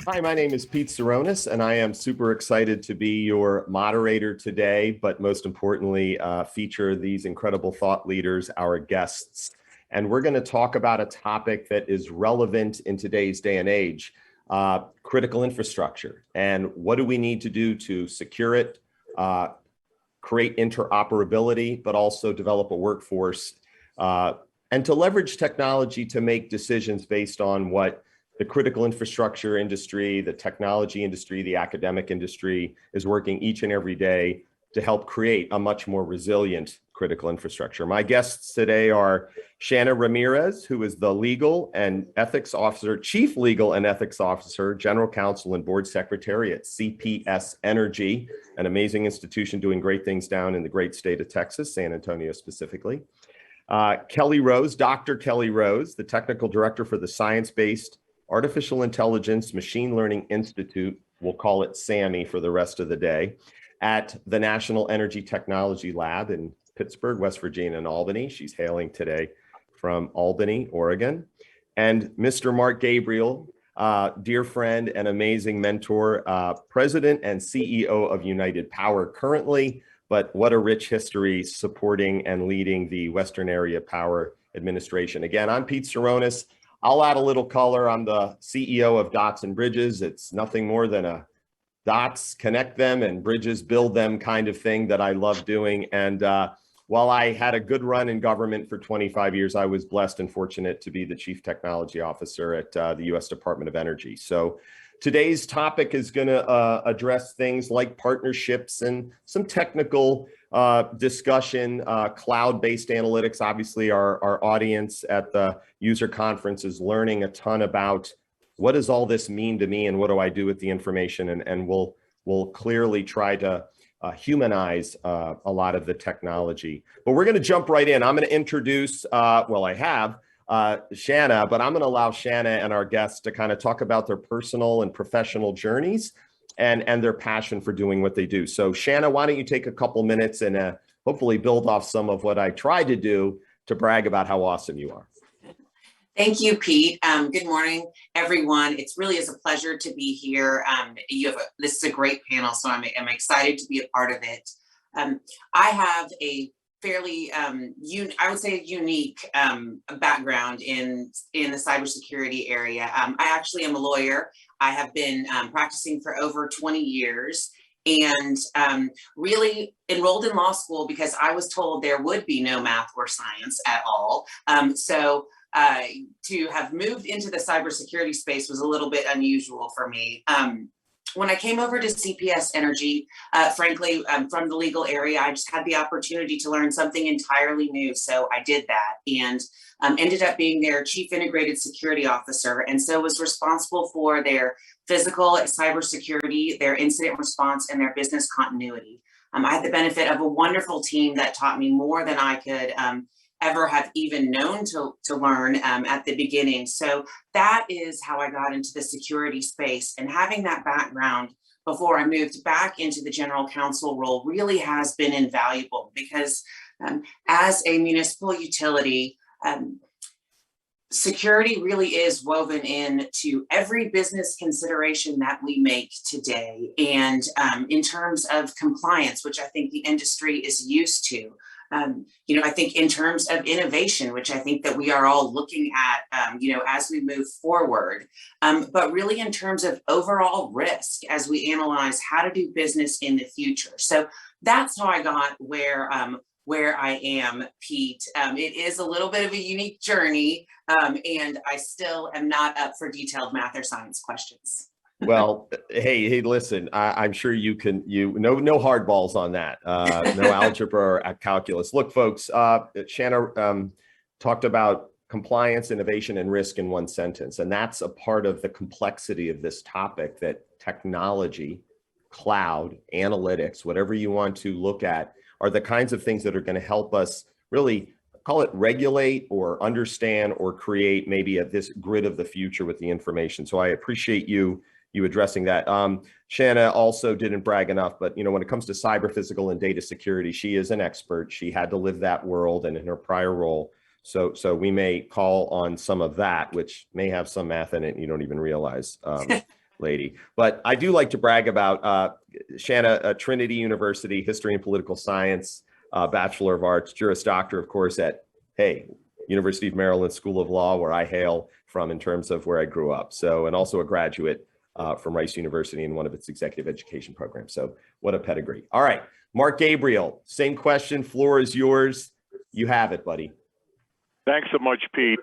Hi, my name is Pete Saronis, and I am super excited to be your moderator today, but most importantly, feature these incredible thought leaders, our guests. And we're going to talk about a topic that is relevant in today's day and age, critical infrastructure. And what do we need to do to secure it, create interoperability, but also develop a workforce, and to leverage technology to make decisions based on what the critical infrastructure industry, the technology industry, the academic industry is working each and every day to help create a much more resilient critical infrastructure. My guests today are Shanna Ramirez, who is the Legal and Ethics Officer, Chief Legal and Ethics Officer, General Counsel and Board Secretary at CPS Energy, an amazing institution doing great things down in the great state of Texas, San Antonio specifically. Kelly Rose, Dr. Kelly Rose, the Technical Director for the Science-Based Artificial Intelligence Machine Learning Institute, we'll call it SAMI for the rest of the day, at the National Energy Technology Lab in Pittsburgh, West Virginia, and Albany. She's hailing today from Albany, Oregon. And Mr. Mark Gabriel, dear friend and amazing mentor, President and CEO of United Power currently, but what a rich history supporting and leading the Western Area Power Administration. Again, I'm Pete Saronis. I'll add a little color. I'm the CEO of Dots and Bridges. It's nothing more than a dots, connect them, and bridges, build them kind of thing that I love doing. And while I had a good run in government for 25 years, I was blessed and fortunate to be the Chief Technology Officer at the U.S. Department of Energy. So today's topic is going to address things like partnerships and some technical discussion, cloud-based analytics. Obviously, our audience at the user conference is learning a ton about what does all this mean to me and what do I do with the information, and we'll clearly try to humanize a lot of the technology. But we're going to jump right in. I'm going to introduce, well, I have Shanna, but I'm going to allow Shanna and our guests to kind of talk about their personal and professional journeys and their passion for doing what they do. So Shanna, why don't you take a couple minutes and hopefully build off some of what I tried to do to brag about how awesome you are. Thank you, Pete. Good morning, everyone. It really is a pleasure to be here. This is a great panel, so I'm excited to be a part of it. I have a fairly, I would say, unique background in the cybersecurity area. I actually am a lawyer. I have been practicing for over 20 years and really enrolled in law school because I was told there would be no math or science at all. To have moved into the cybersecurity space was a little bit unusual for me. When I came over to CPS Energy, frankly, from the legal area, I just had the opportunity to learn something entirely new. So I did that and ended up being their Chief Integrated Security Officer. And so was responsible for their physical cybersecurity, their incident response, and their business continuity. I had the benefit of a wonderful team that taught me more than I could ever have even known to learn at the beginning. So that is how I got into the security space, and having that background before I moved back into the general counsel role really has been invaluable because as a municipal utility, security really is woven into every business consideration that we make today. And in terms of compliance, which I think the industry is used to, I think in terms of innovation, which I think that we are all looking at, as we move forward, but really in terms of overall risk as we analyze how to do business in the future. So that's how I got where I am, Pete. It is a little bit of a unique journey, and I still am not up for detailed math or science questions. Well, hey, listen, I'm sure you no hardballs on that. No algebra or calculus. Look, folks, Shanna talked about compliance, innovation, and risk in one sentence. And that's a part of the complexity of this topic, that technology, cloud, analytics, whatever you want to look at, are the kinds of things that are going to help us really call it regulate or understand or create maybe this grid of the future with the information. So I appreciate you addressing that. Shanna also didn't brag enough, but when it comes to cyber, physical, and data security, she is an expert. She had to live that world and in her prior role. So we may call on some of that, which may have some math in it and you don't even realize. lady. But I do like to brag about Shanna, Trinity University, History and Political Science, Bachelor of Arts, Juris Doctor, of course, at, hey, University of Maryland School of Law, where I hail from in terms of where I grew up. So, and also a graduate from Rice University in one of its executive education programs. So what a pedigree. All right, Mark Gabriel, same question, floor is yours. You have it, buddy. Thanks so much, Pete.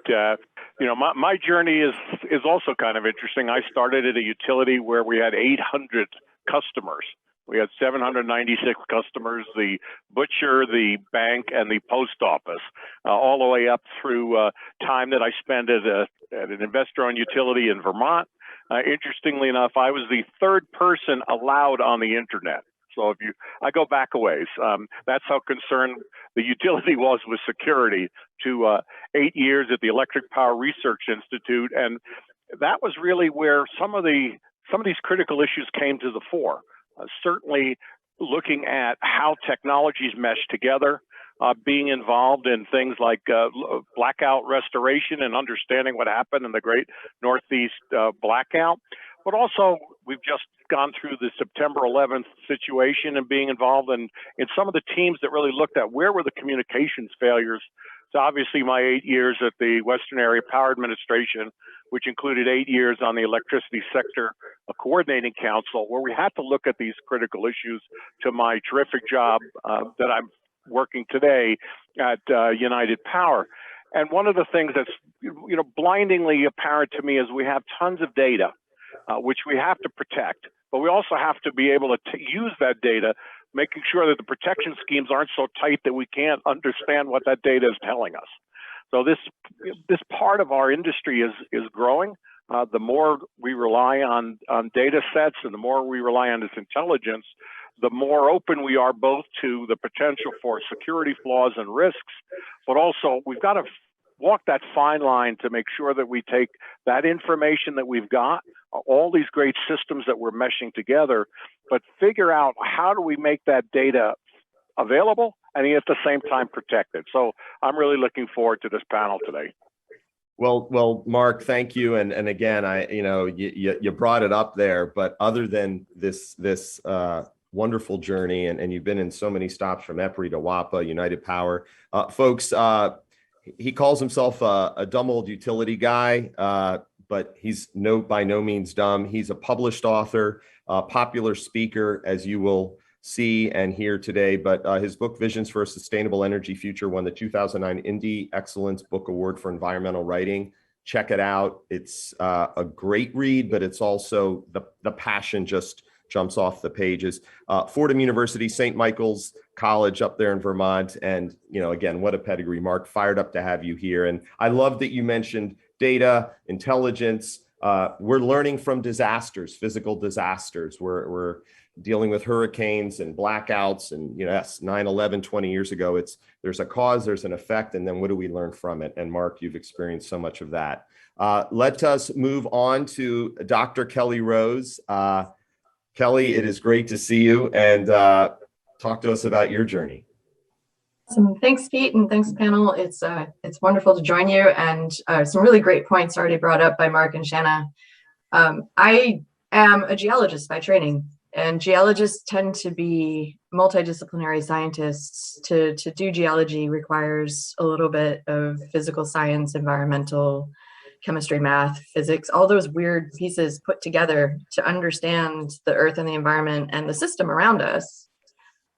My journey is also kind of interesting. I started at a utility where we had 800 customers. We had 796 customers, the butcher, the bank, and the post office, all the way up through time that I spent at an investor-owned utility in Vermont. Interestingly enough, I was the third person allowed on the internet. So I go back a ways. That's how concerned the utility was with security, to 8 years at the Electric Power Research Institute, and that was really where some of these critical issues came to the fore. Certainly, looking at how technologies mesh together, being involved in things like blackout restoration and understanding what happened in the Great Northeast blackout, but also we've just gone through the September 11th situation and being involved in some of the teams that really looked at where were the communications failures. So obviously my 8 years at the Western Area Power Administration, which included 8 years on the Electricity Sector Coordinating Council, where we had to look at these critical issues, to my terrific job that I'm working today at United Power. And one of the things that's blindingly apparent to me is we have tons of data, which we have to protect, but we also have to be able to use that data, making sure that the protection schemes aren't so tight that we can't understand what that data is telling us. So this part of our industry is growing. The more we rely on data sets and the more we rely on this intelligence, the more open we are both to the potential for security flaws and risks, but also we've got to walk that fine line to make sure that we take that information that we've got, all these great systems that we're meshing together, but figure out how do we make that data available and at the same time protected. So I'm really looking forward to this panel today. Well, Mark, thank you. And again, you brought it up there, but other than this wonderful journey, and you've been in so many stops from EPRI to WAPA, United Power, folks, he calls himself a dumb old utility guy, but he's by no means dumb. He's a published author, popular speaker, as you will see and hear today. But his book, Visions for a Sustainable Energy Future, won the 2009 Indie Excellence Book Award for Environmental Writing. Check it out. It's a great read, but it's also the passion just jumps off the pages. Fordham University, St. Michael's College up there in Vermont. And, again, what a pedigree, Mark. Fired up to have you here. And I love that you mentioned data, intelligence. We're learning from disasters, physical disasters. We're dealing with hurricanes and blackouts and, yes, 9/11 20 years ago. There's a cause, there's an effect, and then what do we learn from it? And Mark, you've experienced so much of that. Let us move on to Dr. Kelly Rose. Kelly, it is great to see you, and talk to us about your journey. Awesome. Thanks, Pete, and thanks, panel. It's wonderful to join you, and some really great points already brought up by Mark and Shanna. I am a geologist by training, and geologists tend to be multidisciplinary scientists. To do geology requires a little bit of physical science, environmental, chemistry, math, physics, all those weird pieces put together to understand the earth and the environment and the system around us.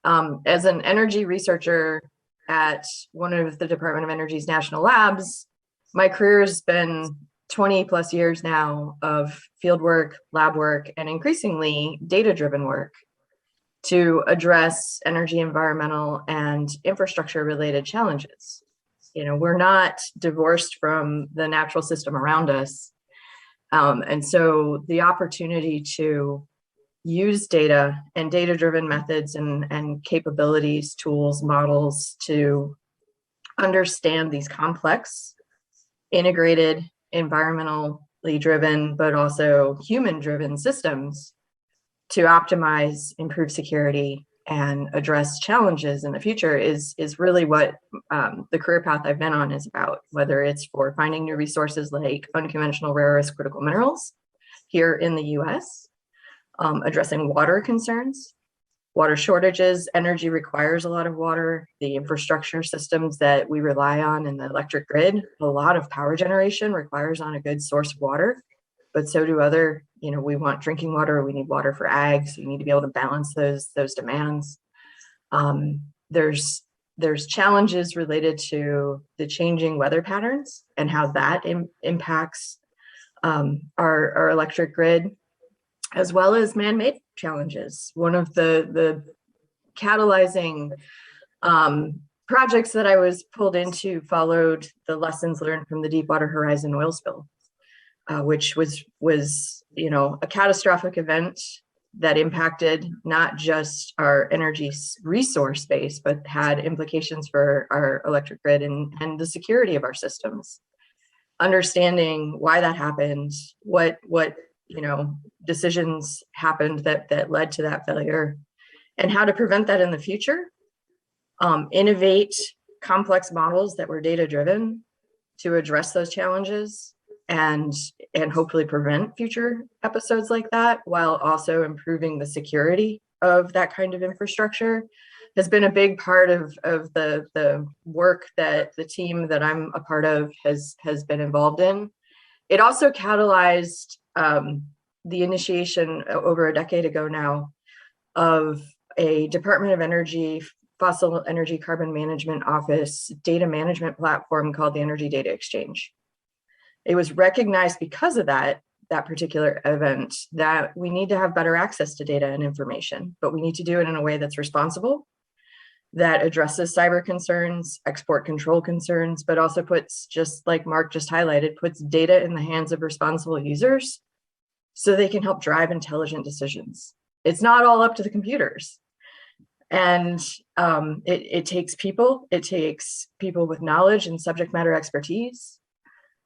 As an energy researcher at one of the Department of Energy's national labs, my career has been 20 plus years now of field work, lab work, and increasingly data-driven work to address energy, environmental, and infrastructure-related challenges. We're not divorced from the natural system around us. And so the opportunity to use data and data-driven methods and capabilities, tools, models to understand these complex, integrated, environmentally driven, but also human-driven systems to optimize, improve security, and address challenges in the future is really what the career path I've been on is about, whether it's for finding new resources like unconventional rare earths critical minerals, here in the US, addressing water concerns, water shortages. Energy requires a lot of water. The infrastructure systems that we rely on in the electric grid, a lot of power generation requires on a good source of water, but so do other, we want drinking water, we need water for ag, so you need to be able to balance those demands. There's challenges related to the changing weather patterns and how that impacts our electric grid, as well as man-made challenges. One of the catalyzing projects that I was pulled into followed the lessons learned from the Deepwater Horizon oil spill, which was a catastrophic event that impacted not just our energy resource base, but had implications for our electric grid and the security of our systems. Understanding why that happened, what decisions happened that led to that failure, and how to prevent that in the future. Innovate complex models that were data-driven to address those challenges and hopefully prevent future episodes like that, while also improving the security of that kind of infrastructure, has been a big part of the work that the team that I'm a part of has been involved in. It also catalyzed the initiation over a decade ago now of a Department of Energy Fossil Energy Carbon Management Office data management platform called the Energy Data Exchange. It was recognized because of that particular event that we need to have better access to data and information, but we need to do it in a way that's responsible, that addresses cyber concerns, export control concerns, but also puts, just like Mark just highlighted, puts data in the hands of responsible users so they can help drive intelligent decisions. It's not all up to the computers. And it takes people with knowledge and subject matter expertise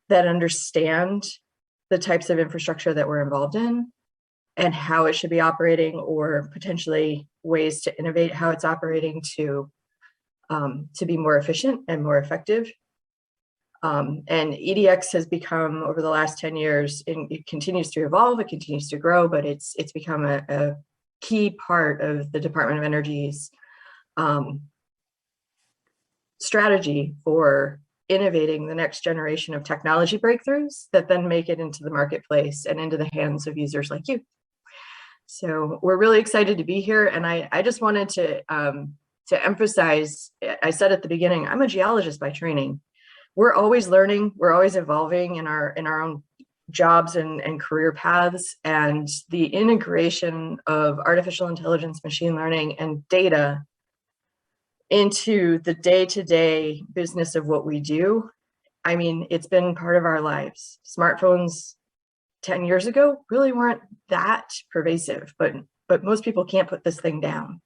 that understand the types of infrastructure that we're involved in and how it should be operating, or potentially ways to innovate how it's operating to be more efficient and more effective. And EDX has become, over the last 10 years, and it continues to evolve, it continues to grow, but it's become a key part of the Department of Energy's strategy for innovating the next generation of technology breakthroughs that then make it into the marketplace and into the hands of users like you. So we're really excited to be here. And I just wanted to emphasize, I said at the beginning, I'm a geologist by training. We're always learning, we're always evolving in our own jobs and career paths, and the integration of artificial intelligence, machine learning, and data into the day-to-day business of what we do. I mean, it's been part of our lives. Smartphones 10 years ago really weren't that pervasive, but most people can't put this thing down.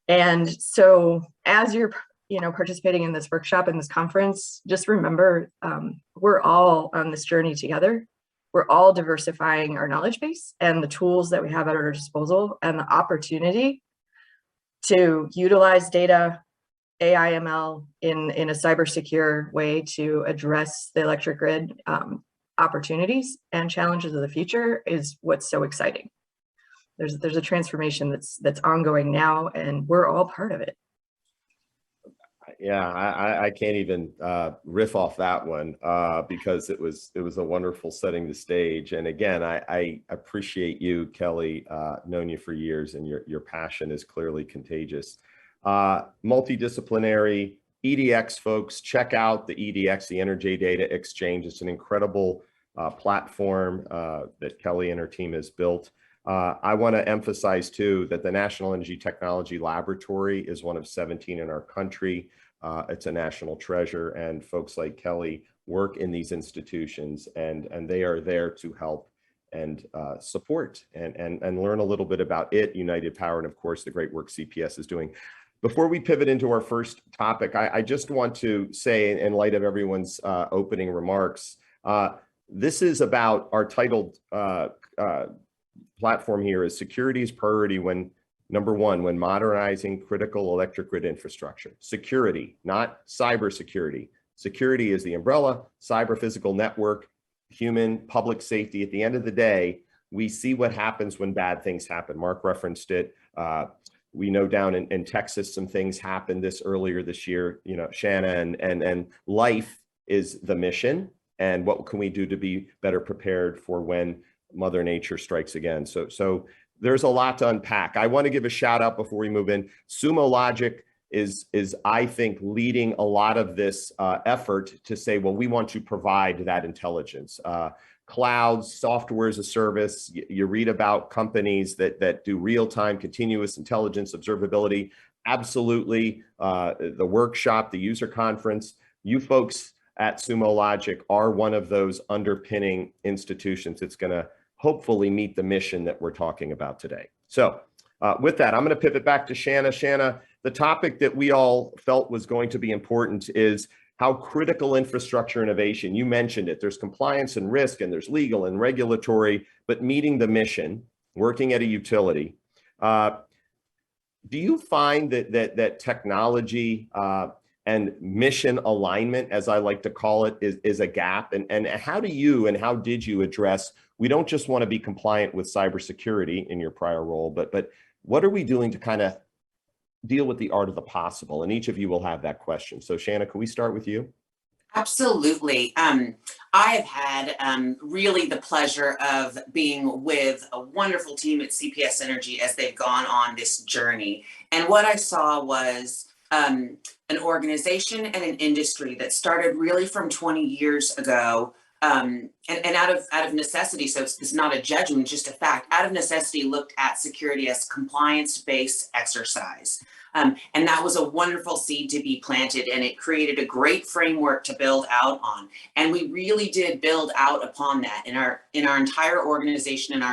And so as you're participating in this workshop, in this conference, just remember, we're all on this journey together. We're all diversifying our knowledge base and the tools that we have at our disposal, and the opportunity to utilize data, AI, ML in a cyber secure way to address the electric grid opportunities and challenges of the future is what's so exciting. There's a transformation that's ongoing now, and we're all part of it. Yeah, I can't even riff off that one because it was a wonderful setting the stage. And again, I appreciate you, Kelly, known you for years, and your passion is clearly contagious. Multidisciplinary EDX folks, check out the EDX, the Energy Data Exchange. It's an incredible platform that Kelly and her team has built. I want to emphasize too that the National Energy Technology Laboratory is one of 17 in our country. It's a national treasure, and folks like Kelly work in these institutions, and they are there to help and support and learn a little bit about it, United Power, and of course the great work CPS is doing. Before we pivot into our first topic, I just want to say, in light of everyone's opening remarks, this is about our titled platform here is security is priority when, number one, when modernizing critical electric grid infrastructure. Security, not cyber security. Security is the umbrella, cyber physical network. human, public safety. At the end of the day, we see what happens when bad things happen. Mark referenced it. We know down in Texas, some things happened earlier this year, you know, Shanna, and life is the mission. And what can we do to be better prepared for when Mother Nature strikes again? So there's a lot to unpack. I want to give a shout out before we move in. Sumo Logic is I think leading a lot of this effort to say, well, we want to provide that intelligence. Clouds, software as a service. You read about companies that do real-time continuous intelligence observability. Absolutely. The workshop, the user conference, you folks at Sumo Logic are one of those underpinning institutions that's going to hopefully meet the mission that we're talking about today. So with that, I'm going to pivot back to Shanna. Shanna, the topic that we all felt was going to be important is how critical infrastructure innovation, you mentioned it, there's compliance and risk, and there's legal and regulatory, but meeting the mission, working at a utility. Do you find that technology and mission alignment, as I like to call it, is a gap? And how do you and how did you address, we don't just want to be compliant with cybersecurity in your prior role, but what are we doing to kind of deal with the art of the possible? And each of you will have that question. So Shanna, can we start with you? Absolutely. I have had really the pleasure of being with a wonderful team at CPS Energy as they've gone on this journey. And what I saw was an organization and an industry that started really from 20 years ago. And out of necessity, so it's not a judgment, just a fact, out of necessity looked at security as compliance-based exercise. And that was a wonderful seed to be planted, and it created a great framework to build out on. And we really did build out upon that in our entire organization, in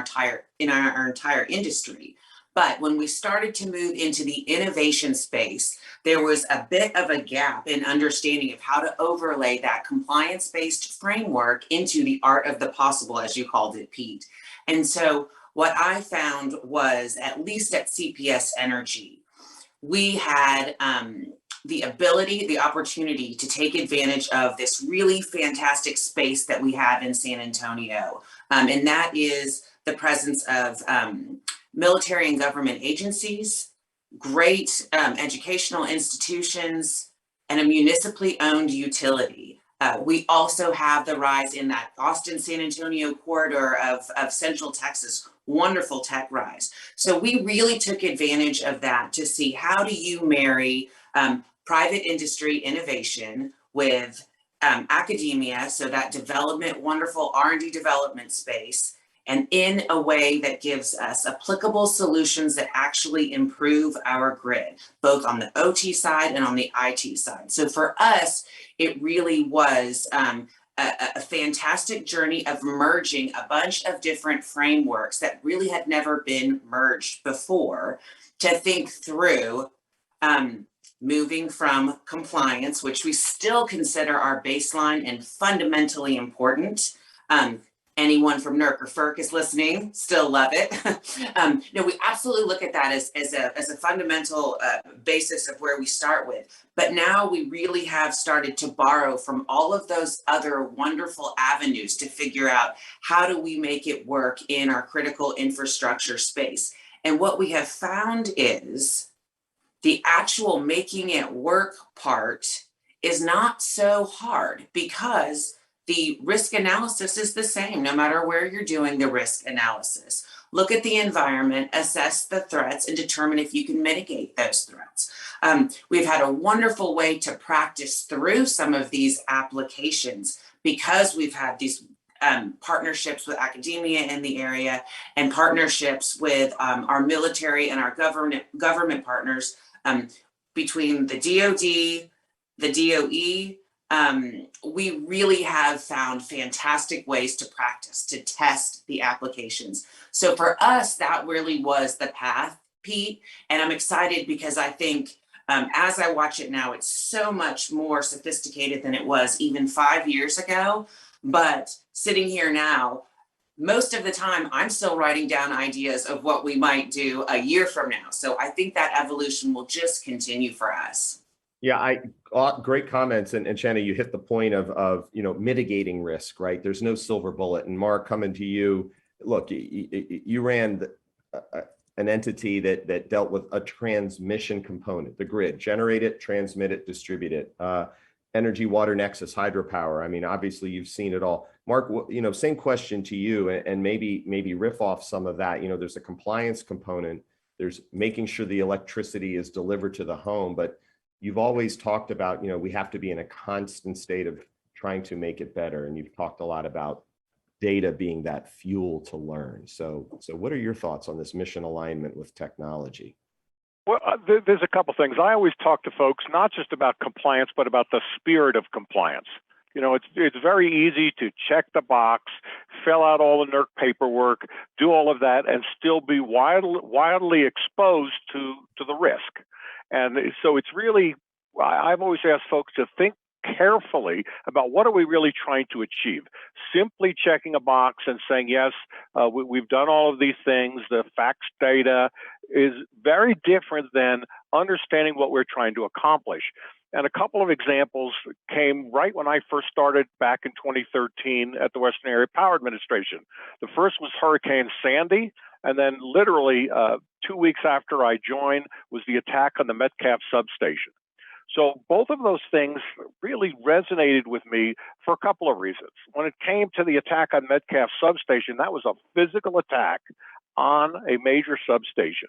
our entire industry. But when we started to move into the innovation space, there was a bit of a gap in understanding of how to overlay that compliance-based framework into the art of the possible, as you called it, Pete. And so what I found was, at least at CPS Energy, we had the ability, the opportunity to take advantage of this really fantastic space that we have in San Antonio. And that is the presence of military and government agencies, great educational institutions, and a municipally owned utility. We also have the rise in that Austin-San Antonio corridor of Central Texas, wonderful tech rise. So we really took advantage of that to see, how do you marry private industry innovation with academia, so that development, wonderful R&D development space, and in a way that gives us applicable solutions that actually improve our grid, both on the OT side and on the IT side. So for us, it really was a fantastic journey of merging a bunch of different frameworks that really had never been merged before, to think through moving from compliance, which we still consider our baseline and fundamentally important. Anyone from NERC or FERC is listening, still love it. No, we absolutely look at that as a fundamental basis of where we start with. But now we really have started to borrow from all of those other wonderful avenues to figure out, how do we make it work in our critical infrastructure space. And what we have found is the actual making it work part is not so hard, because the risk analysis is the same no matter where you're doing the risk analysis. Look at the environment, assess the threats, and determine if you can mitigate those threats. We've had a wonderful way to practice through some of these applications, because we've had these partnerships with academia in the area, and partnerships with our military and our government partners, between the DoD, the DOE. We really have found fantastic ways to practice, to test the applications. So for us, that really was the path, Pete. And I'm excited because I think as I watch it now, it's so much more sophisticated than it was even 5 years ago. But sitting here now, most of the time, I'm still writing down ideas of what we might do a year from now. So I think that evolution will just continue for us. Yeah, great comments, and Shanna, you hit the point of mitigating risk, right? There's no silver bullet. And Mark, coming to you, look, you ran an entity that dealt with a transmission component, the grid, generate it, transmit it, distribute it, energy, water nexus, hydropower. I mean, obviously you've seen it all. Mark, same question to you, and maybe riff off some of that. There's a compliance component. There's making sure the electricity is delivered to the home, but you've always talked about, we have to be in a constant state of trying to make it better. And you've talked a lot about data being that fuel to learn. So what are your thoughts on this mission alignment with technology? Well, there's a couple things. I always talk to folks, not just about compliance, but about the spirit of compliance. It's very easy to check the box, fill out all the NERC paperwork, do all of that, and still be wildly exposed to the risk. And so it's really, I've always asked folks to think carefully about what are we really trying to achieve. Simply checking a box and saying, yes, we've done all of these things, the facts data is very different than understanding what we're trying to accomplish. And a couple of examples came right when I first started back in 2013 at the Western Area Power Administration. The first was Hurricane Sandy. And then literally 2 weeks after I joined was the attack on the Metcalf substation. So both of those things really resonated with me for a couple of reasons. When it came to the attack on Metcalf substation, that was a physical attack on a major substation,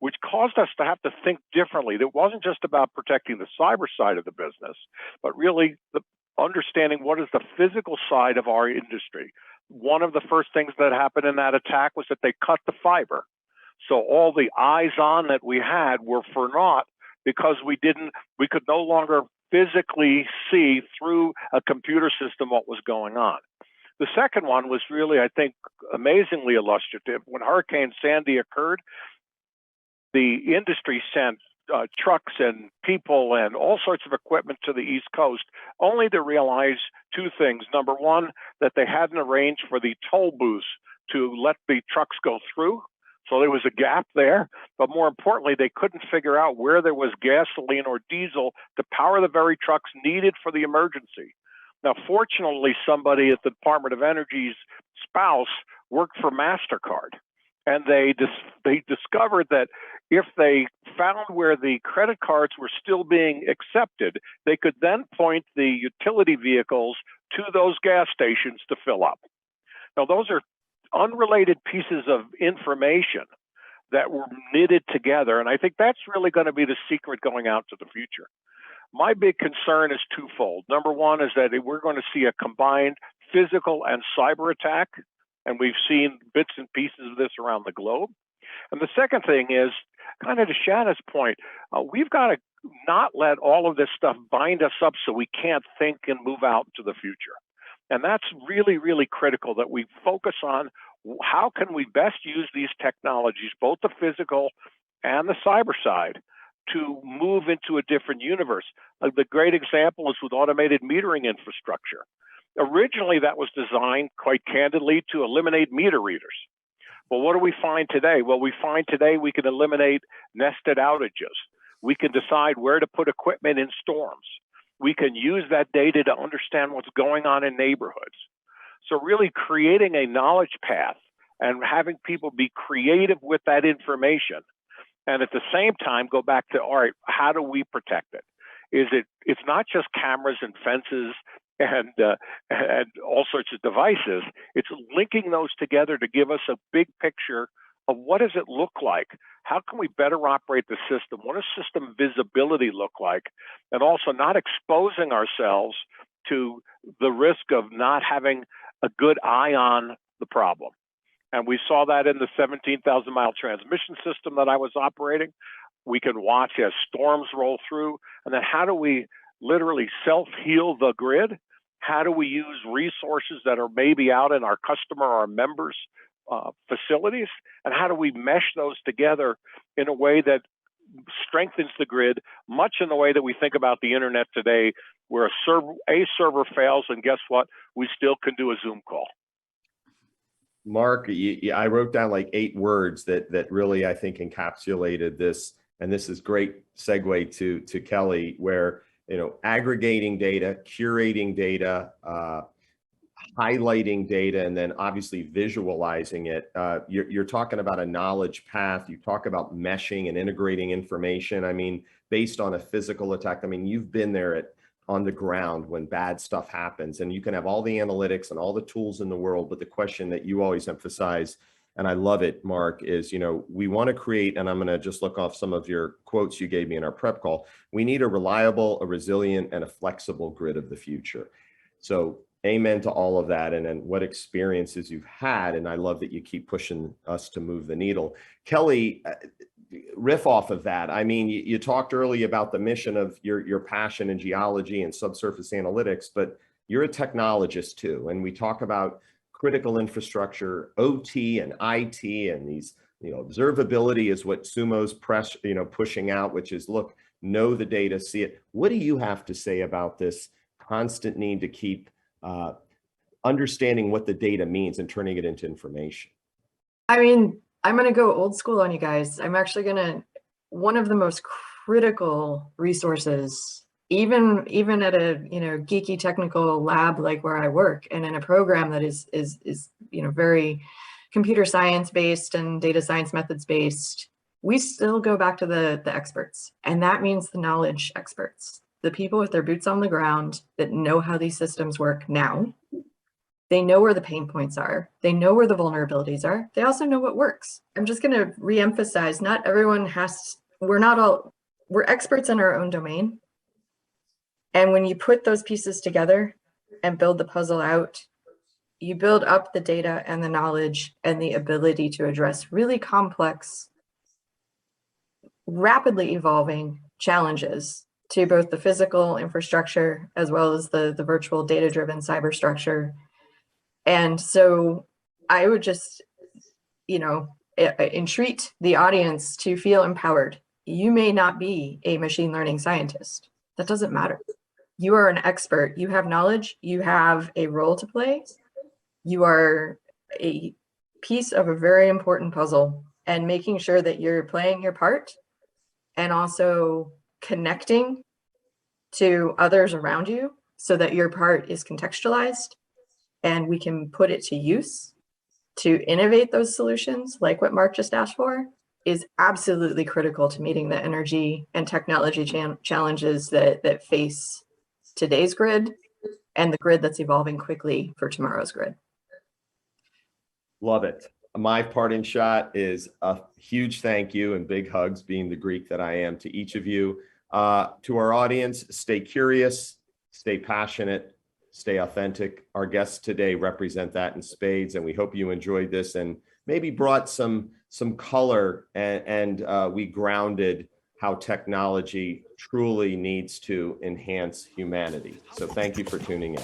which caused us to have to think differently. It wasn't just about protecting the cyber side of the business, but really understanding what is the physical side of our industry. One of the first things that happened in that attack was that they cut the fiber. So all the eyes on that we had were for naught because we could no longer physically see through a computer system what was going on. The second one was really, I think, amazingly illustrative. When Hurricane Sandy occurred, the industry sent trucks and people and all sorts of equipment to the East Coast, only to realize two things. Number one, that they hadn't arranged for the toll booths to let the trucks go through. So there was a gap there. But more importantly, they couldn't figure out where there was gasoline or diesel to power the very trucks needed for the emergency. Now, fortunately, somebody at the Department of Energy's spouse worked for MasterCard. And they discovered that if they found where the credit cards were still being accepted, they could then point the utility vehicles to those gas stations to fill up. Now, those are unrelated pieces of information that were knitted together. And I think that's really going to be the secret going out to the future. My big concern is twofold. Number one is that we're going to see a combined physical and cyber attack. And we've seen bits and pieces of this around the globe. And the second thing is, kind of to Shanna's point, we've got to not let all of this stuff bind us up so we can't think and move out into the future. And that's really, really critical that we focus on how can we best use these technologies, both the physical and the cyber side, to move into a different universe. The great example is with automated metering infrastructure. Originally, that was designed, quite candidly, to eliminate meter readers. Well, what do we find today? Well, we find today we can eliminate nested outages. We can decide where to put equipment in storms. We can use that data to understand what's going on in neighborhoods. So really creating a knowledge path and having people be creative with that information. And at the same time, go back to, all right, how do we protect it? It's not just cameras and fences and all sorts of devices. It's linking those together to give us a big picture of what does it look like? How can we better operate the system? What does system visibility look like? And also not exposing ourselves to the risk of not having a good eye on the problem. And we saw that in the 17,000-mile transmission system that I was operating. We can watch as storms roll through. And then how do we literally self-heal the grid? How do we use resources that are maybe out in our customer or our members' facilities? And how do we mesh those together in a way that strengthens the grid, much in the way that we think about the internet today, where a server fails, and guess what? We still can do a Zoom call. Mark, I wrote down like 8 words that really, I think, encapsulated this and this is great segue to Kelly, where, you know, aggregating data, curating data, highlighting data, and then obviously visualizing it. You're talking about a knowledge path. You talk about meshing and integrating information. I mean, based on a physical attack. I mean, you've been there on the ground when bad stuff happens, and you can have all the analytics and all the tools in the world. But the question that you always emphasize, and I love it, Mark, is, you know, we want to create, and I'm going to just look off some of your quotes you gave me in our prep call. We need a reliable, a resilient, and a flexible grid of the future. So amen to all of that. And then what experiences you've had. And I love that you keep pushing us to move the needle. Kelly, riff off of that. I mean, you talked early about the mission of your passion in geology and subsurface analytics, but you're a technologist too. And we talk about critical infrastructure, OT and IT, and these, you know, observability is what Sumo's pushing out, which is, look, know the data, see it. What do you have to say about this constant need to keep understanding what the data means and turning it into information? I mean, I'm going to go old school on you guys. I'm actually going to, one of the most critical resources, even at a, you know, geeky technical lab like where I work, and in a program that is you know, very computer science based and data science methods based, we still go back to the experts. And that means the knowledge experts, the people with their boots on the ground that know how these systems work now. They know where the pain points are. They know where the vulnerabilities are. They also know what works. I'm just going to reemphasize, not everyone we're experts in our own domain. And when you put those pieces together and build the puzzle out, you build up the data and the knowledge and the ability to address really complex, rapidly evolving challenges to both the physical infrastructure as well as the virtual data-driven cyber structure. And so I would just, you know, entreat the audience to feel empowered. You may not be a machine learning scientist. That doesn't matter. You are an expert. You have knowledge. You have a role to play. You are a piece of a very important puzzle, and making sure that you're playing your part and also connecting to others around you so that your part is contextualized and we can put it to use to innovate those solutions, like what Mark just asked for, is absolutely critical to meeting the energy and technology challenges that face today's grid and the grid that's evolving quickly for tomorrow's grid. Love it. My parting shot is a huge thank you and big hugs, being the Greek that I am, to each of you. To our audience, stay curious, stay passionate, stay authentic. Our guests today represent that in spades, and we hope you enjoyed this and maybe brought some color and we grounded how technology truly needs to enhance humanity. So thank you for tuning in.